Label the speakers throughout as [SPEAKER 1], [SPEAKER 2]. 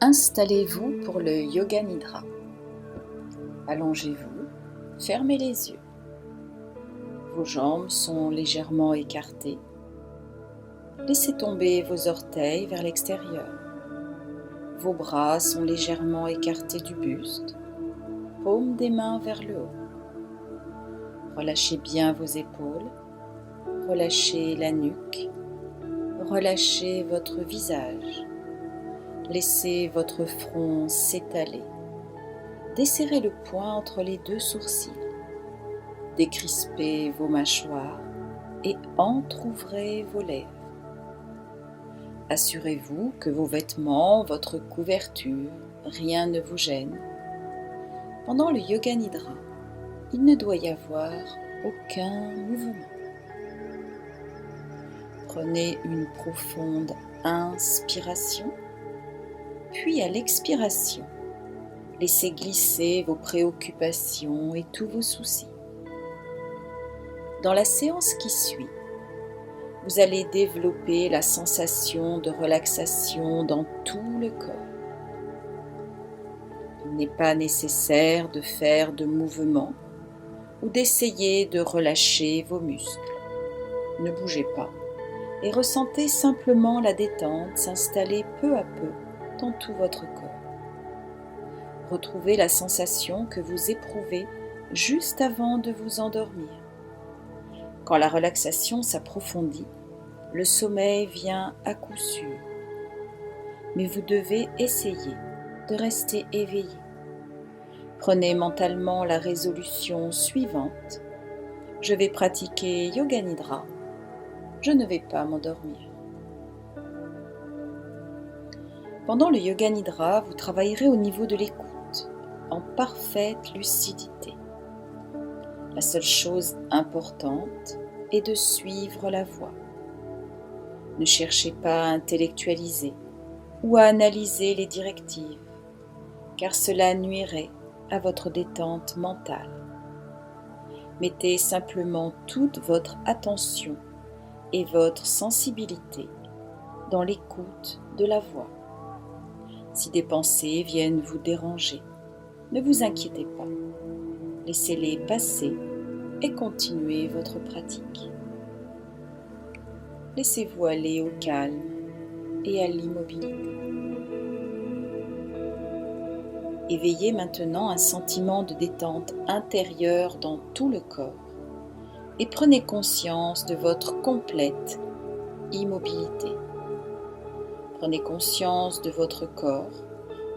[SPEAKER 1] Installez-vous pour le Yoga Nidra. Allongez-vous, fermez les yeux. Vos jambes sont légèrement écartées. Laissez tomber vos orteils vers l'extérieur. Vos bras sont légèrement écartés du buste, paumes des mains vers le haut. Relâchez bien vos épaules, relâchez la nuque, relâchez votre visage. Laissez votre front s'étaler. Desserrez le poing entre les deux sourcils. Décrispez vos mâchoires et entr'ouvrez vos lèvres. Assurez-vous que vos vêtements, votre couverture, rien ne vous gêne. Pendant le Yoga Nidra, il ne doit y avoir aucun mouvement. Prenez une profonde inspiration, puis à l'expiration, laissez glisser vos préoccupations et tous vos soucis. Dans la séance qui suit, vous allez développer la sensation de relaxation dans tout le corps. Il n'est pas nécessaire de faire de mouvements ou d'essayer de relâcher vos muscles. Ne bougez pas et ressentez simplement la détente s'installer peu à peu dans tout votre corps. Retrouvez la sensation que vous éprouvez juste avant de vous endormir. Quand la relaxation s'approfondit, le sommeil vient à coup sûr. Mais vous devez essayer de rester éveillé. Prenez mentalement la résolution suivante. Je vais pratiquer Yoga Nidra. Je ne vais pas m'endormir. Pendant le Yoga Nidra, vous travaillerez au niveau de l'écoute, en parfaite lucidité. La seule chose importante est de suivre la voix. Ne cherchez pas à intellectualiser ou à analyser les directives, car cela nuirait à votre détente mentale. Mettez simplement toute votre attention et votre sensibilité dans l'écoute de la voix. Si des pensées viennent vous déranger, ne vous inquiétez pas. Laissez-les passer et continuez votre pratique. Laissez-vous aller au calme et à l'immobilité. Éveillez maintenant un sentiment de détente intérieure dans tout le corps et prenez conscience de votre complète immobilité. Prenez conscience de votre corps,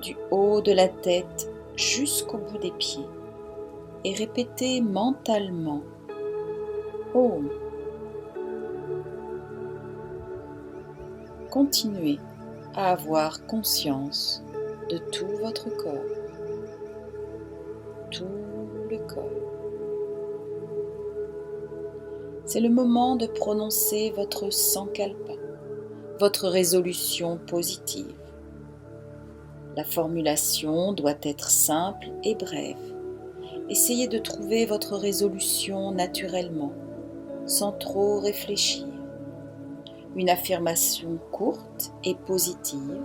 [SPEAKER 1] du haut de la tête jusqu'au bout des pieds et répétez mentalement Om. Continuez à avoir conscience de tout votre corps, tout le corps. C'est le moment de prononcer votre sankalpa, votre résolution positive. La formulation doit être simple et brève. Essayez de trouver votre résolution naturellement, sans trop réfléchir. Une affirmation courte et positive,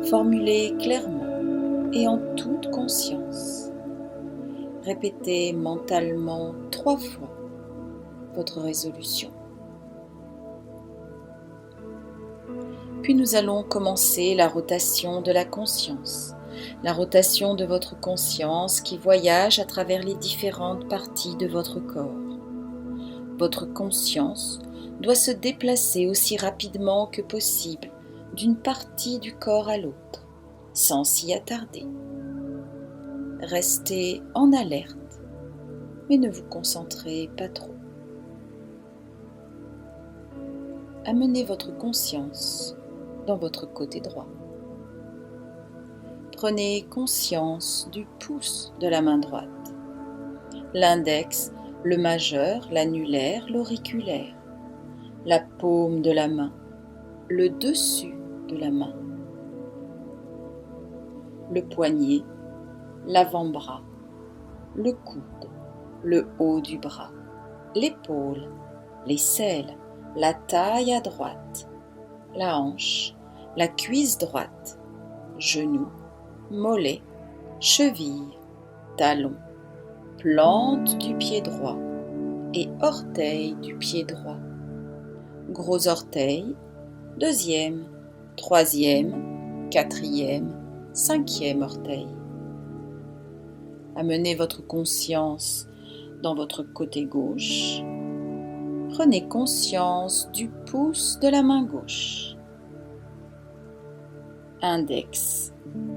[SPEAKER 1] formulée clairement et en toute conscience. Répétez mentalement 3 fois votre résolution. Puis nous allons commencer la rotation de la conscience. La rotation de votre conscience qui voyage à travers les différentes parties de votre corps. Votre conscience doit se déplacer aussi rapidement que possible d'une partie du corps à l'autre, sans s'y attarder. Restez en alerte, mais ne vous concentrez pas trop. Amenez votre conscience dans votre côté droit. Prenez conscience du pouce de la main droite, l'index, le majeur, l'annulaire, l'auriculaire, la paume de la main, le dessus de la main, le poignet, l'avant-bras, le coude, le haut du bras, l'épaule, l'aisselle, la taille à droite, la hanche, la cuisse droite, genoux, mollets, chevilles, talons, plante du pied droit et orteil du pied droit. Gros orteil, deuxième, troisième, quatrième, cinquième orteil. Amenez votre conscience dans votre côté gauche. Prenez conscience du pouce de la main gauche. Index,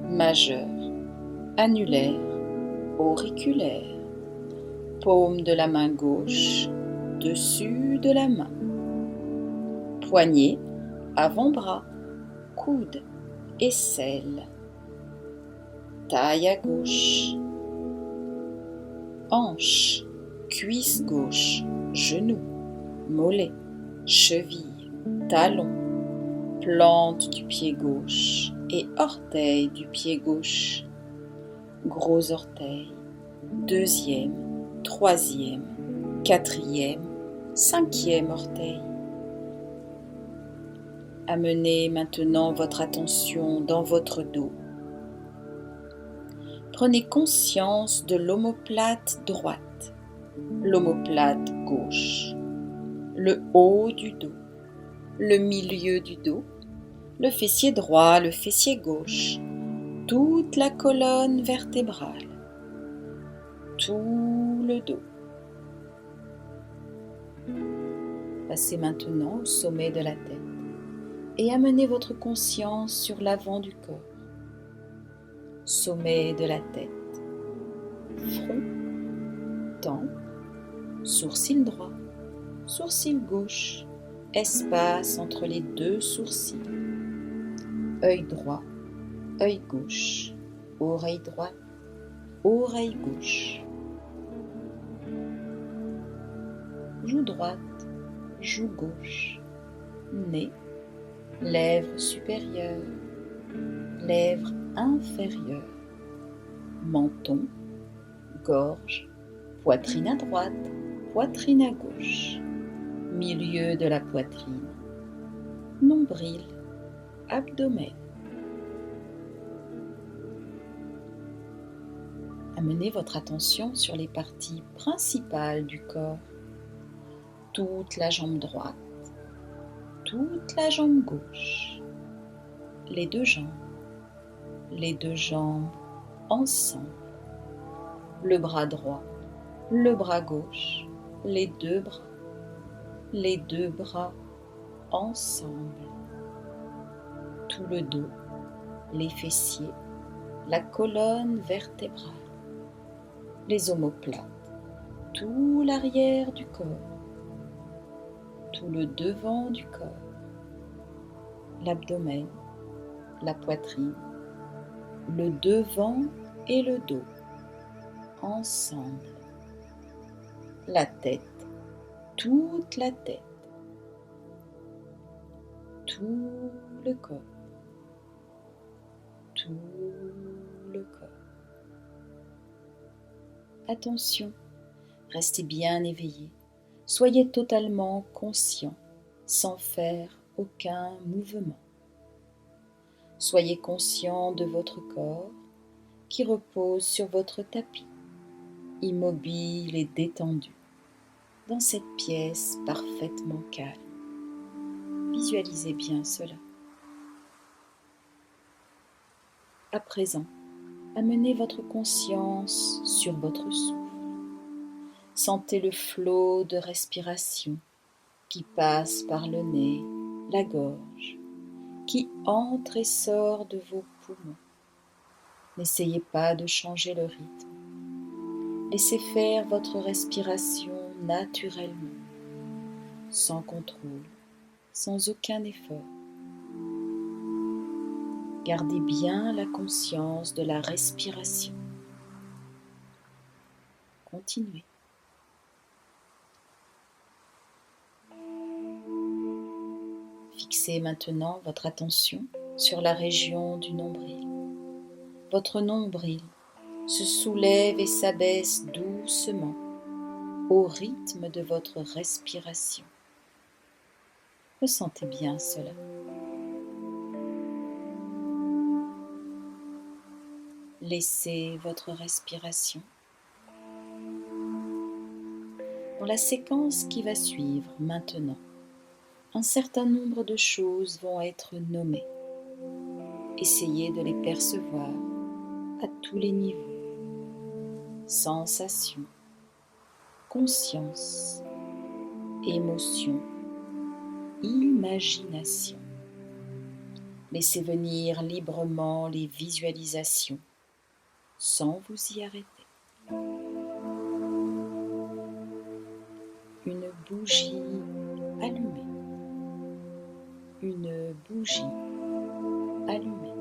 [SPEAKER 1] majeur, annulaire, auriculaire. Paume de la main gauche, dessus de la main. Poignet, avant-bras, coude, aisselle. Taille à gauche. Hanche, cuisse gauche, genou, mollet, cheville, talon, plante du pied gauche et orteil du pied gauche. Gros orteil, deuxième, troisième, quatrième, cinquième orteil. Amenez maintenant votre attention dans votre dos. Prenez conscience de l'omoplate droite, l'omoplate gauche, le haut du dos, le milieu du dos, le fessier droit, le fessier gauche, toute la colonne vertébrale, tout le dos. Passez maintenant au sommet de la tête et amenez votre conscience sur l'avant du corps. Sommet de la tête, front, tempe, sourcil droit, sourcil gauche, espace entre les deux sourcils, œil droit, œil gauche, oreille droite, oreille gauche, joue droite, joue gauche, nez, lèvres supérieures, lèvres inférieures, menton, gorge, poitrine à droite, poitrine à gauche, milieu de la poitrine, nombril, abdomen. Amenez votre attention sur les parties principales du corps, toute la jambe droite, toute la jambe gauche, les deux jambes ensemble, le bras droit, le bras gauche, les deux bras ensemble, tout le dos, les fessiers, la colonne vertébrale, les omoplates, tout l'arrière du corps, tout le devant du corps, l'abdomen, la poitrine, le devant et le dos, ensemble, la tête, toute la tête, tout le corps, tout le corps. Attention, restez bien éveillé, soyez totalement conscient, sans faire aucun mouvement. Soyez conscient de votre corps qui repose sur votre tapis, immobile et détendu, dans cette pièce parfaitement calme. Visualisez bien cela. À présent, amenez votre conscience sur votre souffle. Sentez le flot de respiration qui passe par le nez, la gorge, qui entre et sort de vos poumons. N'essayez pas de changer le rythme. Laissez faire votre respiration naturellement, sans contrôle, sans aucun effort. Gardez bien la conscience de la respiration. Continuez. Fixez maintenant votre attention sur la région du nombril. Votre nombril se soulève et s'abaisse doucement au rythme de votre respiration. Ressentez bien cela. Laissez votre respiration. Dans la séquence qui va suivre maintenant, un certain nombre de choses vont être nommées. Essayez de les percevoir à tous les niveaux. Sensation, conscience, émotion, imagination. Laissez venir librement les visualisations sans vous y arrêter. Une bougie allumée. Une bougie allumée.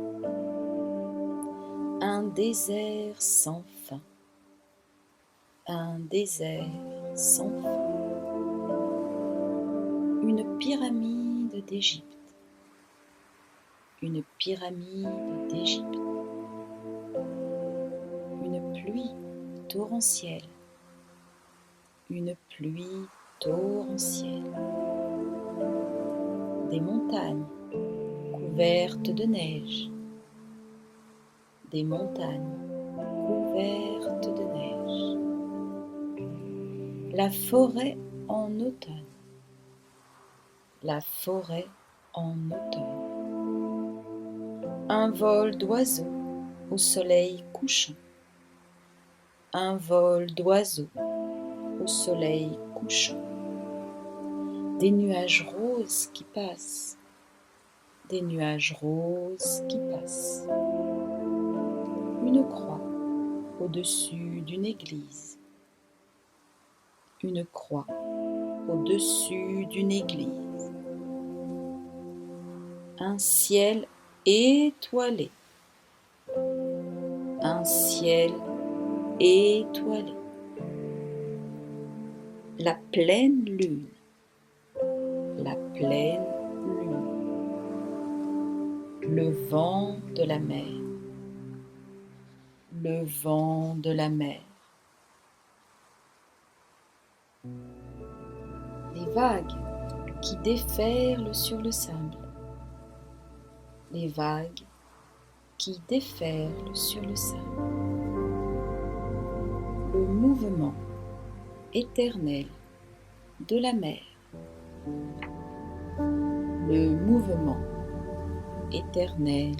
[SPEAKER 1] Un désert sans fin. Un désert sans fin. Une pyramide d'Égypte. Une pyramide d'Égypte. Une pluie torrentielle. Une pluie torrentielle. Des montagnes couvertes de neige. Des montagnes couvertes de neige. La forêt en automne. La forêt en automne. Un vol d'oiseaux au soleil couchant. Un vol d'oiseaux au soleil couchant. Des nuages roses qui passent. Des nuages roses qui passent. Une croix au-dessus d'une église. Une croix au-dessus d'une église. Un ciel étoilé. Un ciel étoilé. La pleine lune. La pleine lune. Le vent de la mer. Le vent de la mer. Les vagues qui déferlent sur le sable. Les vagues qui déferlent sur le sable. Le mouvement éternel de la mer. Le mouvement éternel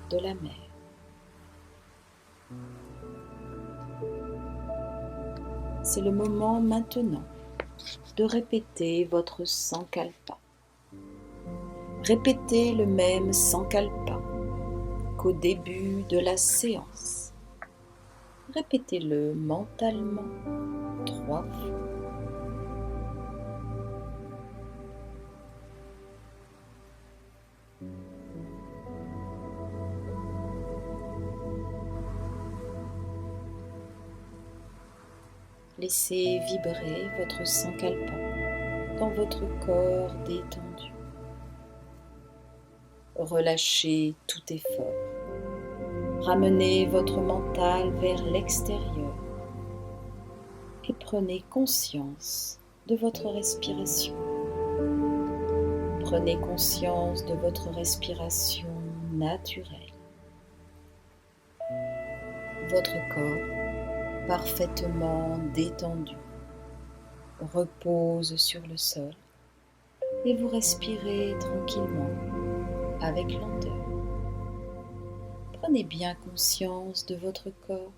[SPEAKER 1] de la mer. C'est le moment maintenant de répéter votre sankalpa. Répétez le même sankalpa qu'au début de la séance. Répétez-le mentalement 3 fois. Laissez vibrer votre sankalpa dans votre corps détendu. Relâchez tout effort. Ramenez votre mental vers l'extérieur et prenez conscience de votre respiration. Prenez conscience de votre respiration naturelle. Votre corps, parfaitement détendu, repose sur le sol et vous respirez tranquillement, avec lenteur. Prenez bien conscience de votre corps,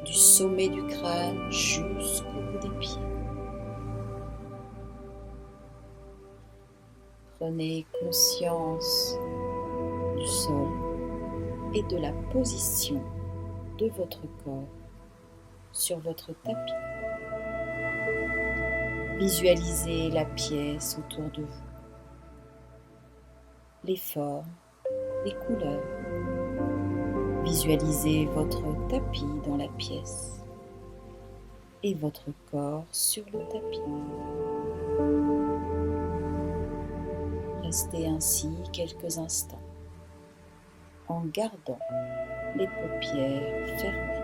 [SPEAKER 1] du sommet du crâne jusqu'au bout des pieds. Prenez conscience du sol et de la position de votre corps sur votre tapis. Visualisez la pièce autour de vous, les formes, les couleurs. Visualisez votre tapis dans la pièce et votre corps sur le tapis. Restez ainsi quelques instants en gardant les paupières fermées.